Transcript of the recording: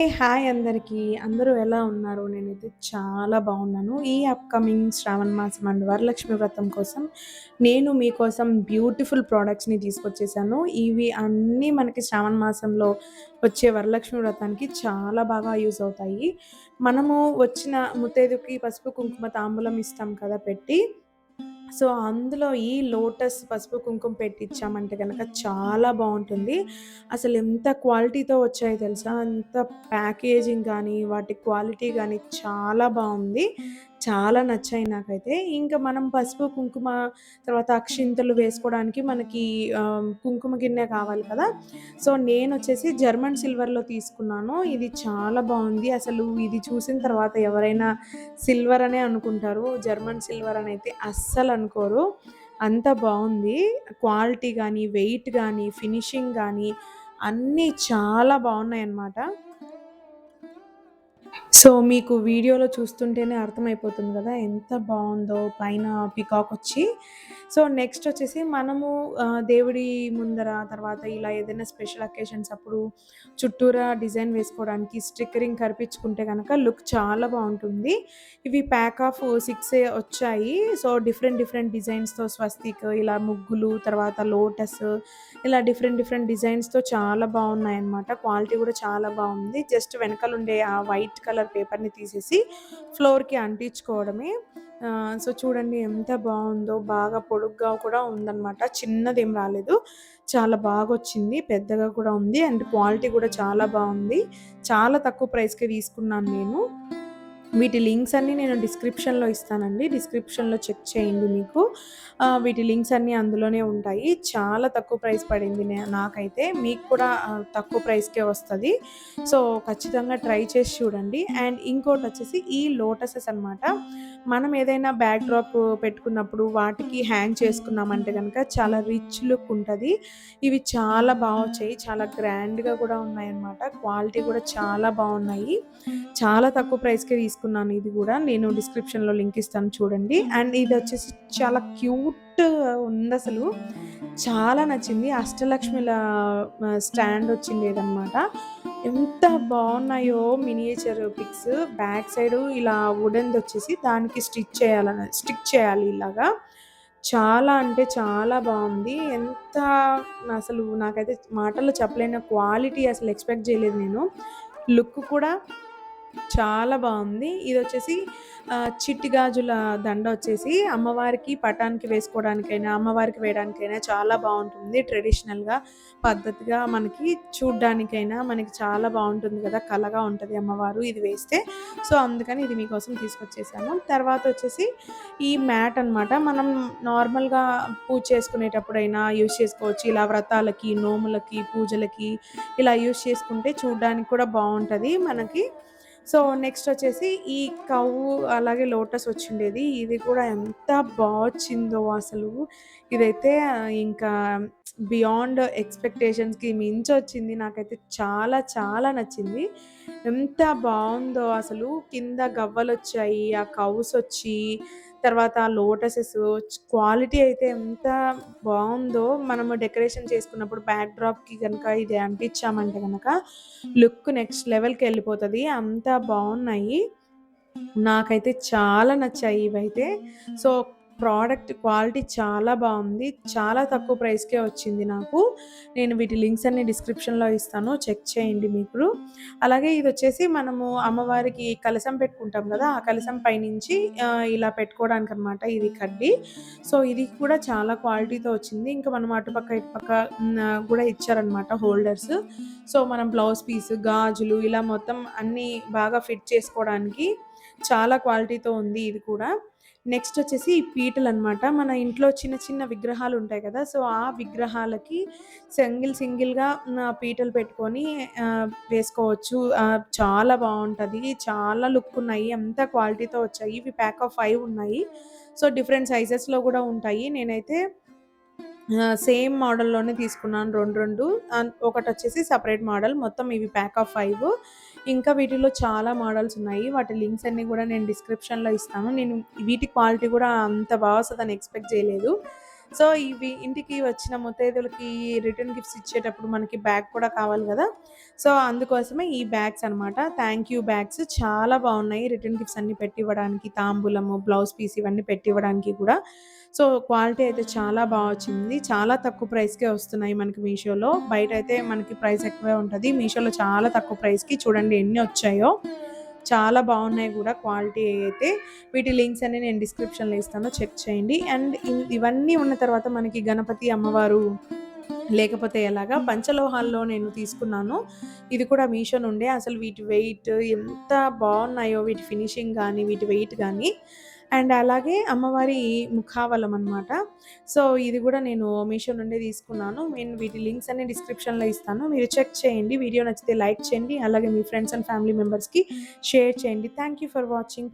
Hi అందరికీ. అందరూ ఎలా ఉన్నారు? నేనైతే చాలా బాగున్నాను. ఈ అప్‌కమింగ్ శ్రావణ మాసం అండ్ వరలక్ష్మి వ్రతం కోసం నేను మీకోసం బ్యూటిఫుల్ ప్రొడక్ట్స్‌ని తీసుకొచ్చేసాను. ఇవి అన్నీ మనకి శ్రావణ మాసంలో వచ్చే వరలక్ష్మి వ్రతానికి చాలా బాగా యూజ్ అవుతాయి. మనము వచ్చిన ముత్తైదుకి పసుపు, కుంకుమ, తాంబూలం ఇస్తాం కదా పెట్టి. సో, అందులో ఈ లోటస్ పసుపు, కుంకుమ పెట్టిచ్చామంటే గనక చాలా బావుంటుంది. అసలెంత క్వాలిటీతో వచ్చాయో తెలుసా? అంత ప్యాకేజింగ్ గానీ, వాటి క్వాలిటీ గానీ చాలా బావుంది. చాలా నచ్చాయి నాకైతే. ఇంకా మనం పసుపు, కుంకుమ తర్వాత అక్షింతలు వేసుకోవడానికి మనకి కుంకుమ గిన్నె కావాలి కదా! సో, నేనొచ్చేసి జర్మన్ సిల్వర్‌లో తీసుకున్నాను. ఇది చాలా బావుంది. అసలు ఇది చూసిన తర్వాత ఎవరైనా సిల్వర్ అనే అనుకుంటారు. జర్మన్ సిల్వర్ అనైతే అస్సలనుకోరు. అంత బావుంది. క్వాలిటీ గానీ, వెయిట్ గానీ, ఫినిషింగ్ గానీ అన్నీ చాలా బావున్నాయన్నమాట. సో, మీకు వీడియోలో చూస్తుంటేనే అర్థమైపోతుంది గదా! ఎంత బావుందో పైన పీకాకొచ్చి. సో, నెక్స్టొచ్చేసి మనము దేవుడి ముందర తర్వాత ఇలా ఏదైనా స్పెషల్ అకేషన్స్ అప్పుడు చుట్టూరా డిజైన్ వేసుకోవడానికి స్టిక్కరింగ్ కరిపించుకుంటే గనక లుక్ చాలా బావుంటుంది. ఇవి ప్యాక్ ఆఫ్ 6 వచ్చాయి. సో, డిఫరెంట్ డిఫరెంట్ డిజైన్స్‌తో స్వస్తిక్ ఇలా ముగ్గులు, తర్వాత లోటస్ ఇలా డిఫరెంట్ డిఫరెంట్ డిజైన్స్‌తో చాలా బావున్నాయన్నమాట. క్వాలిటీ గూడా చాలా బావుంది. జస్ట్ వెనకాలుండే ఆ వైట్ కలర్ పేపర్‌ని తీసేసి ఫ్లోర్‌కి అంటించుకోవడమే. సో, చూడండి ఎంత బావుందో. బాగా పొడుగ్గా కూడా ఉందన్నమాట. చిన్నదేం రాలేదు. చాలా బాగొచ్చింది. పెద్దగా కూడా ఉంది. అండ్ క్వాలిటీ గూడా చాలా బావుంది. చాలా తక్కువ ప్రైస్‌కే తీసుకున్నాను నేను. వీటి లింక్స్ అన్నీ నేను డిస్క్రిప్షన్‌లో ఇస్తానండి. డిస్క్రిప్షన్‌లో చెక్ చేయండి మీకు. వీటి లింక్స్ అన్నీ అందులోనే ఉంటాయి. చాలా తక్కువ ప్రైస్ పడింది నాకైతే. మీకు కూడా తక్కువ ప్రైస్‌కే వస్తది. సో, ఖచ్చితంగా ట్రై చేసి చూడండి. అండ్ ఇంకోటొచ్చేసి ఈ లోటసెస్ అనమాట. మనం ఏదైనా బ్యాక్ డ్రాప్ పెట్టుకున్నప్పుడు వాటికి హ్యాంగ్ చేసుకున్నామంటే గనక చాలా రిచ్ లుక్ ఉంటది. ఇవి చాలా వచ్చాయి. చాలా గ్రాండ్‌గా కూడా ఉన్నాయన్నమాట. క్వాలిటీ కూడా చాలా బావున్నాయి. చాలా తక్కువ ప్రైస్‌కే తీసుకున్నాను ఇది గూడా. నేను డిస్క్రిప్షన్‌లో లింక్ ఇస్తాను చూడండి. అండ్ ఇదొచ్చేసి చాలా క్యూట్ ఉందసలు. చాలా నచ్చింది. అష్టలక్ష్మిల స్టాండ్ వచ్చిండేదనమాట. ఎంత బావున్నాయో మినియేచర్ పిక్స్. బ్యాక్ సైడు ఇలా వుడెన్‌దొచ్చేసి దానికి స్టిక్ చేయాలి ఇలాగా. చాలా అంటే చాలా బావుంది. అసలు నాకైతే మాటల్లో చెప్పలేని క్వాలిటీ అసలు ఎక్స్‌పెక్ట్ చేయలేదు నేను. లుక్ కూడా చాలా బావుంది. ఇదొచ్చేసి చిట్టి గాజుల దండ వచ్చేసి అమ్మవారికి పటానికి వేసుకోవడానికైనా, అమ్మవారికి వేయడానికైనా చాలా బావుంటుంది. ట్రెడిషనల్‌గా, పద్ధతిగా మనకి చూడ్డానికైనా మనకి చాలా బావుంటుంది గదా! కళగా ఉంటది అమ్మవారు ఇది వేస్తే. సో, అందుకని ఇది మీకోసం తీసుకొచ్చేసాను. తర్వాతొచ్చేసి ఈ మ్యాట్ అనమాట. మనం నార్మల్‌గా పూజ చేసుకునేటప్పుడైనా యూజ్ చేసుకోవచ్చు. ఇలా వ్రతాలకి, నోములకి, పూజలకి ఇలా యూజ్ చేసుకుంటే చూడ్డానికి కూడా బావుంటది మనకి. సో, నెక్స్టొచ్చేసి ఈ కవ్వు అలాగే లోటస్ వచ్చిండేది. ఇది కూడా ఎంత వచ్చిందో అసలు. ఇదైతే ఇంకా బియాండ్ ఎక్స్‌పెక్టేషన్స్‌కి మించొచ్చింది. నాకైతే చాలా చాలా నచ్చింది. ఎంత బావుందో అసలు. కింద గవ్వలొచ్చాయి. ఆ కవ్సొచ్చి తర్వాత ఆ లోటసెస్ క్వాలిటీ అయితే ఎంత బావుందో. మనము డెకరేషన్ చేసుకున్నప్పుడు బ్యాక్ డ్రాప్‌కి గనక ఇది అంటించామంటే గనక లుక్ నెక్స్ట్ లెవెల్‌కెళ్ళిపోతది. అంత బావున్నాయి. నాకైతే చాలా నచ్చాయి ఇవైతే. సో, ప్రోడక్ట్ క్వాలిటీ చాలా బావుంది. చాలా తక్కువ ప్రైస్‌కే వచ్చింది నాకు. నేను వీటి లింక్స్ అన్నీ డిస్క్రిప్షన్‌లో ఇస్తాను. చెక్ చేయండి మీరు. అలాగే ఇదొచ్చేసి మనము అమ్మవారికి కలశం పెట్టుకుంటాం గదా! ఆ కలశం పైనుంచి ఇలా పెట్టుకోవడానికనమాట ఇది కడ్డీ. సో, ఇది కూడా చాలా క్వాలిటీతో వచ్చింది. ఇంకా మనం అటుపక్క, ఇటుపక్క గూడా ఇచ్చారనమాట హోల్డర్స్. సో, మనం బ్లౌజ్ పీస్, గాజులు ఇలా మొత్తం అన్నీ బాగా ఫిట్ చేసుకోవడానికి చాలా క్వాలిటీతో ఉంది ఇది కూడా. నెక్స్టొచ్చేసి ఈ పీటలనమాట. మన ఇంట్లో చిన్న చిన్న విగ్రహాలుంటాయి కదా! సో, ఆ విగ్రహాలకి సింగిల్‌గా పీటలు పెట్టుకొని వేసుకోవచ్చు. చాలా బావుంటది. చాలా లుక్కున్నాయి. అంతా క్వాలిటీతో వచ్చాయి. ఇవి ప్యాక్ ఆఫ్ 5 ఉన్నాయి. సో, డిఫరెంట్ సైజెస్‌లో గూడా ఉంటాయి. నేనైతే సేమ్ మోడల్‌లోనే తీసుకున్నాను 2 ఒకటొచ్చేసి సెపరేట్ మోడల్. మొత్తం ఇవి ప్యాక్ ఆఫ్ 5. ఇంకా వీటిలో చాలా మోడల్స్ ఉన్నాయి. వాటి లింక్స్ అన్నీ గూడా నేను డిస్క్రిప్షన్‌లో ఇస్తాను. నేను వీటి క్వాలిటీ గూడా అంత వస్తదని ఎక్స్‌పెక్ట్ చేయలేదు. సో, ఇవి ఇంటికి వచ్చిన ముత్తైదులకి రిటర్న్ గిఫ్ట్స్ ఇచ్చేటప్పుడు మనకి బ్యాగ్ కూడా కావాలి గదా! సో, అందుకోసమే ఈ బ్యాగ్స్ అనమాట. థ్యాంక్ యూ బ్యాగ్స్ చాలా బావున్నాయి. రిటర్న్ గిఫ్ట్స్ అన్నీ పెట్టివ్వడానికి, తాంబూలము, బ్లౌజ్ పీస్ ఇవన్నీ పెట్టివ్వడానికి కూడా. సో, క్వాలిటీ అయితే చాలా బా వచ్చింది. చాలా తక్కువ ప్రైస్‌కే వస్తున్నాయి మనకి మీషోలో. బయటైతే మనకి ప్రైస్ ఎక్కువే ఉంటది. మీషోలో చాలా తక్కువ ప్రైస్‌కి చూడండి ఎన్ని వచ్చాయో. చాలా బావున్నాయి గూడా క్వాలిటీ అయితే. వీటి లింక్స్ అన్ని నేను డిస్క్రిప్షన్‌లో ఇస్తాను. చెక్ చేయండి. అండ్ ఇవన్నీ ఉన్న తర్వాత మనకి గణపతి, అమ్మవారు లేకపోతే ఎలాగా పంచలోహాల్లో నేను తీసుకున్నాను. ఇది కూడా మీషో నుండే. అసలు వీటి వెయిట్ ఎంత బావున్నాయో వీటి ఫినిషింగ్ గానీ, వీటి వెయిట్ గానీ. అండ్ అలాగే అమ్మవారి ముఖావలం అనమాట. సో, ఇది గూడా నేను మీషో నుండే తీసుకున్నాను. నేను వీటి లింక్స్ అన్ని డిస్క్రిప్షన్‌లో ఇస్తాను. మీరు చెక్ చేయండి. వీడియో నచ్చితే లైక్ చేయండి. అలాగే మీ ఫ్రెండ్స్ అండ్ ఫ్యామిలీ మెంబర్స్‌కి షేర్ చేయండి. Thank you for watching.